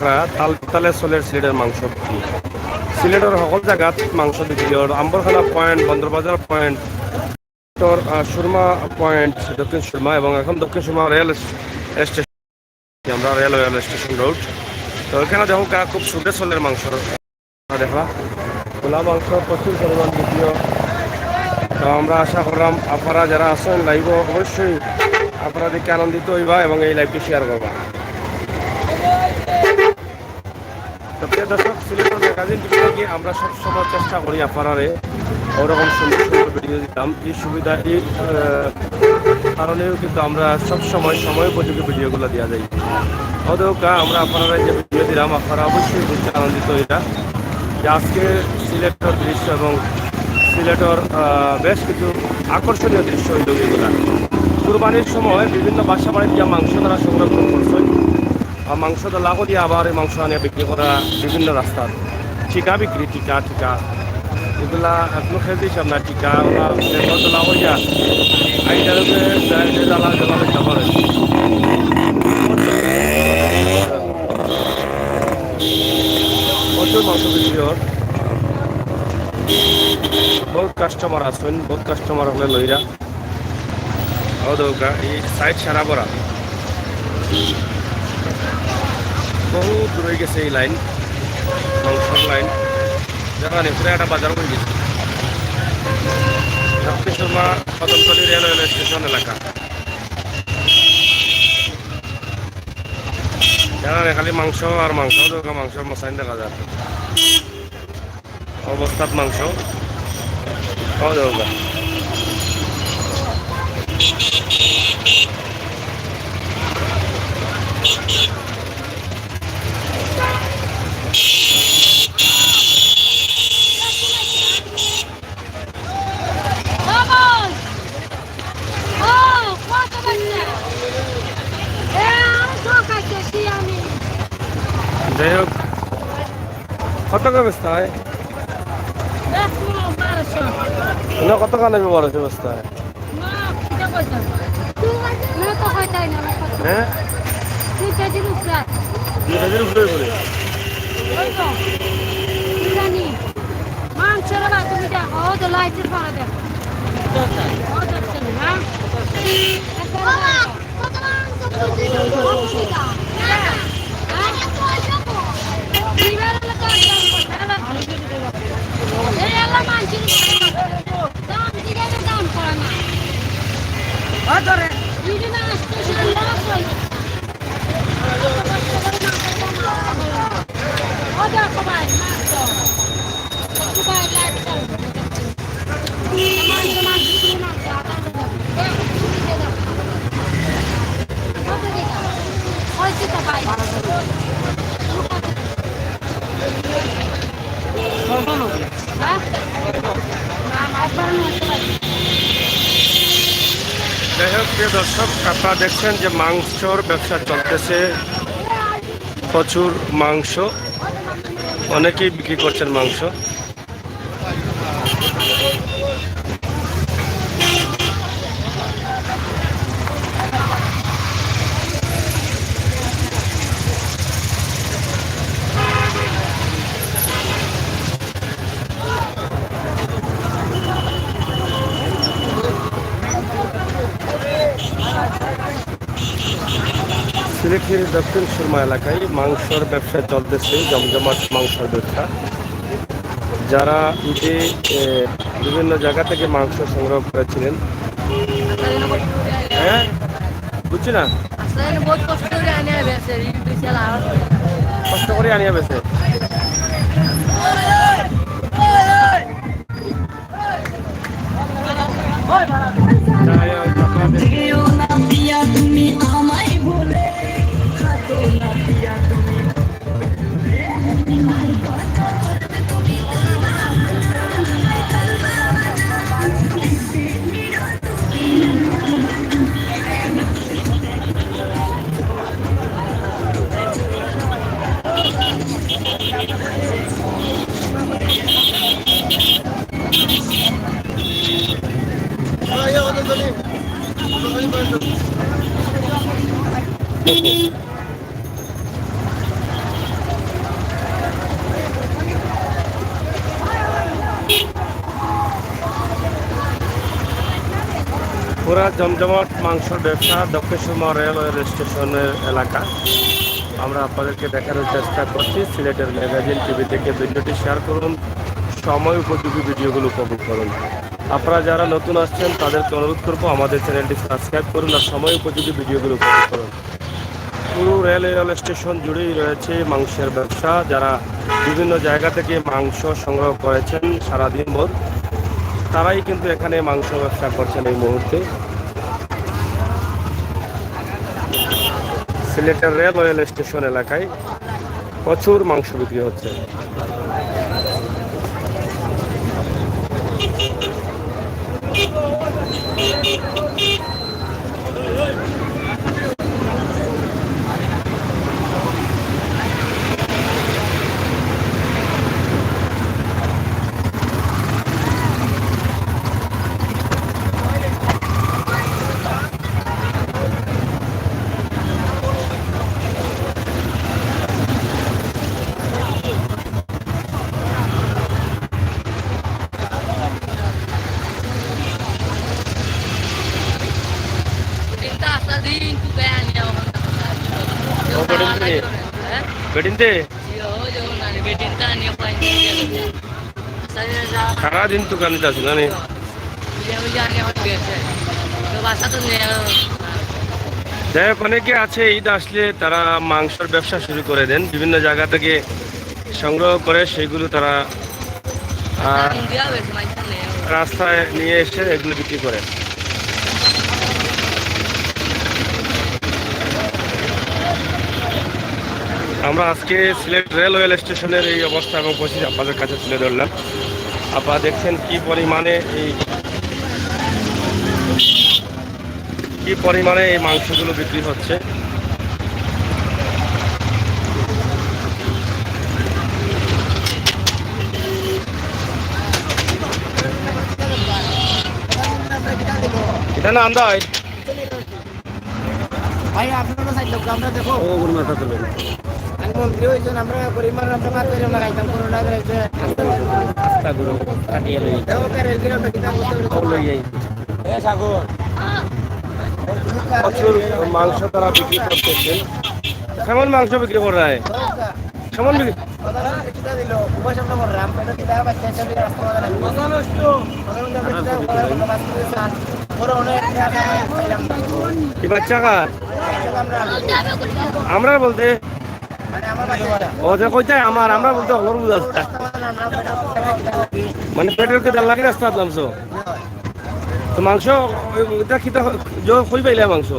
তাল তালে চলের সিলেটের মাংস সিলেটের সকল জায়গাত মাংস বিক্রি হয় আম্বরখানা পয়েন্ট বন্দরবাজার পয়েন্ট তোর সুরমা পয়েন্ট দক্ষিণ সুরমা এবং এখন দক্ষিণ সুরমা রেল স্টেশন আমরা রেল স্টেশন রোড তো এখানে দেখো খুব সুন্দর চলের মাংস দেখা খোলা মাংস প্রচুর পরিমাণ বিক্রি হয়। তো আমরা আশা করলাম আপনারা যারা আছেন লাইভ অবশ্যই আপনারা দেখে আনন্দিত হইবা এবং এই লাইভটি শেয়ার করবা। তো প্রিয় দর্শক সিলেটের ম্যাগাজিন থেকে আমরা সবসময় চেষ্টা করি আপনারারে ওরকম সুন্দর সুন্দর ভিডিও দিতাম এই সুবিধা এই কারণেও কিন্তু আমরা সবসময় সময় উপযোগী ভিডিওগুলো দেওয়া যায়। অদৌকা আমরা আপনারা যে ভিডিও দিলাম আপনারা অবশ্যই বুঝতে আনন্দিত হইতা যে আজকে সিলেটের দৃশ্য এবং সিলেটের বেশ কিছু আকর্ষণীয় দৃশ্য হইল এগুলা কুরবানির সময় বিভিন্ন বাসা বাড়ির যা মাংস তারা সংরক্ষণ করছে মাংস লাগো দিয়ে আবার এই মাংস আনিয়ে বিক্রি করা বিভিন্ন রাস্তার টিকা বিক্রি টিকা এগুলা এখনো খেতে দিয়েছি আপনার টিকা ওরা লাগো দিয়া আইটার জ্বালা করে প্রচুর মাংস বিক্রি হয় বহুত কাস্টমার আসবেন বহুত কাস্টমার হলে লইরা দৌকা এই সাইড সারা বরা বহু দূরে গেছে এই লাইন মাংসর লাইন জানি পুরো একটা বাজার করে গেছে দক্ষিণ সুরমা কদমতলী রেলওয়ে স্টেশন এলাকা জানা খালি মাংস আর মাংস দৌকা মাংসের মশাইন দেখা যায় অবস্থাত মাংস দৌকা যাই হোক কত ব্যবস্থায় কত কানে ব্যবহার ব্যবস্থায় হ্যাঁ 2 কেজির উপরে করে মাংসের তুমি দেখো তো লাইটের পরে দেখো যাই হোক প্রিয় দর্শক আপনারা দেখছেন যে মাংসর ব্যবসা চলতেছে প্রচুর মাংস অনেকেই বিক্রি করছেন মাংস সিলেটের দক্ষিণ সুরমা এলাকায় মাংসর ব্যবসা চলতেছে জমজমাট মাংসের ব্যবসা যারা ঈদে বিভিন্ন জায়গা থেকে মাংস সংগ্রহ করেছিলেন হ্যাঁ বুঝছি না কষ্ট করে আনিয়া বেছে পুরা জমজমাট মাংসর ব্যবসা দক্ষিণসীমা রেলওয়ে স্টেশনের এলাকা। আমরা আপনাদেরকে দেখানোর চেষ্টা করছি। সিলেটের ম্যাগাজিন টিভি থেকে ভিডিওটি শেয়ার করুন, সময় উপযোগী ভিডিওগুলো উপভোগ করুন। আপনারা যারা নতুন আসছেন তাদেরকে অনুরোধ করবো আমাদের চ্যানেলটি সাবস্ক্রাইব করুন আর সময় উপযোগী ভিডিওগুলো উপভোগ করুন। পুরো রেল স্টেশন জুড়েই রয়েছে মাংসের ব্যবসা। যারা বিভিন্ন জায়গা থেকে মাংস সংগ্রহ করেছেন সারাদিন ভর, তারাই কিন্তু এখানে মাংস ব্যবসা করছেন এই মুহূর্তে। সিলেটের রেল স্টেশন এলাকায় প্রচুর মাংস বিক্রি হচ্ছে। সারাদিন দোকানে আছে জানি। যাই হোক, অনেকে আছে ঈদ আসলে তারা মাংসের ব্যবসা শুরু করে দেন, বিভিন্ন জায়গা থেকে সংগ্রহ করে সেগুলো তারা রাস্তায় নিয়ে এসে এগুলো বিক্রি করে। আমরা আজকে সিলেট রেলওয়ে স্টেশনের এই অবস্থা এবং পরিস্থিতি আপনাদের কাছে তুলে ধরলাম। আপনারা দেখছেন কি পরিমাণে এই মাংসগুলো বিক্রি হচ্ছে। এটা না আন্দা ভাই আপনারা সাইড লোক আমরা দেখো ও গুণ মাথা তুলে আমি মন্ত্রী হইছেন আমরা পরিমাণ আমরা মাছ করে লাগাইতাম করোনা করেছে আস্তা গুরু কাটিয়ে লই দাও করে দিলে আমরা কিতা করতে লই যাই এ সাগর প্রচুর মাংস তারা বিক্রি করতেছেন। কেমন মাংস বিক্রি করে রায় কেমন বিক্রি কিতা দিল উপাস আমরা করে রাম পেটা কিতা বাচ্চা সব রাস্তা বাজার আমি বড় অনেক কি বাচ্চা কা আমরা বলতে ও যে কইতে আমরা বলতে হলর বুঝা মানে পেটের কে দাল লাগে রাস্তা নামছো তো মাংস এটা কিতা কই পাইলে মাংস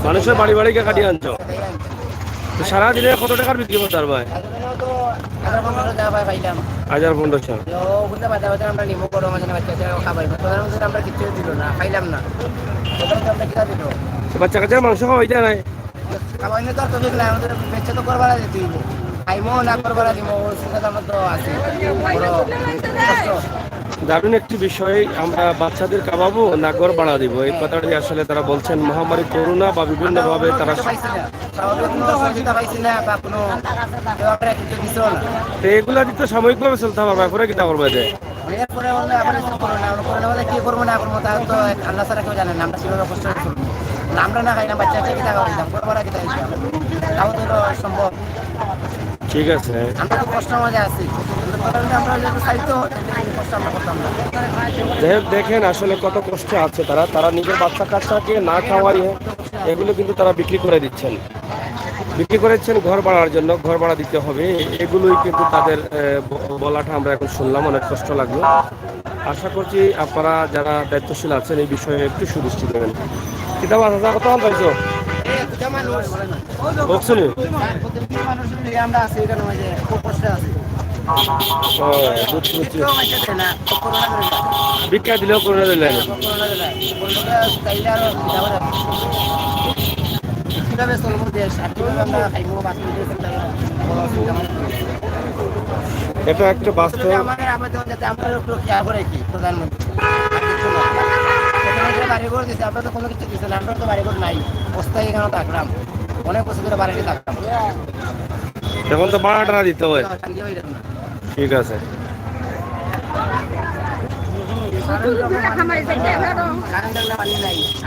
মানুষের বাড়ি বাড়ি কে কাটিয়ে আনছো সারা দিনে কত টাকার বিক্রি করতে পারবে 1500 বাচ্চা কাচ্চা মাংস খাওয়াই যায় নাই দারুণ একটি বিষয়। আমরা বাচ্চাদের খাওয়াবো না ঘর ভাড়া দিব, এই কথাটি আসলে তারা বলছেন মহামারী করোনা বা বিভিন্নভাবে তারা এগুলা দিতে সাময়িকভাবে চলতে হবে। ব্যাপারে কিতা করবে যে কি করবো না করবো তা তো আল্লাহ ছাড়া কেউ জানেন না। আমরা কিভাবে কষ্ট করবো আমরা না খাই না বাচ্চা কিতা খাওয়াইতাম ঘর ভাড়া কিতা তাও তো সম্ভব। ঠিক আছে, আমরা তো কষ্ট মাঝে আছি। দেখেন আসলে কত কষ্টে আছে তারা নিজের বাচ্চা কাচ্চাকে না খাওয়াইয়ে এগুলো কিন্তু তারা বিক্রি করে করেছেন ঘর ভাড়ার জন্য। ঘর ভাড়া দিতে হবে, এগুলোই কিন্তু তাদের বলাটা আমরা এখন শুনলাম, অনেক কষ্ট লাগলো। আশা করছি আপনারা যারা দায়িত্বশীল আছেন এই বিষয়ে একটু সুদৃষ্টি দেবেন। কিতাব আছে কত পাইছো ভিক্ষা দিলেও করে দিলেন। এটা একটা বাস্তব। বাড়িঘর দিচ্ছে আমরা তো কোনো কিছু দিচ্ছে না, আমরা তো বাড়িঘর নাই, অস্থায়ী এখানে থাকলাম, অনেক বছর ধরে বাড়িতে থাকলাম, এখন তো ভাড়াটা দিতে হয়। ঠিক আছে। Kanan dalam paling naik.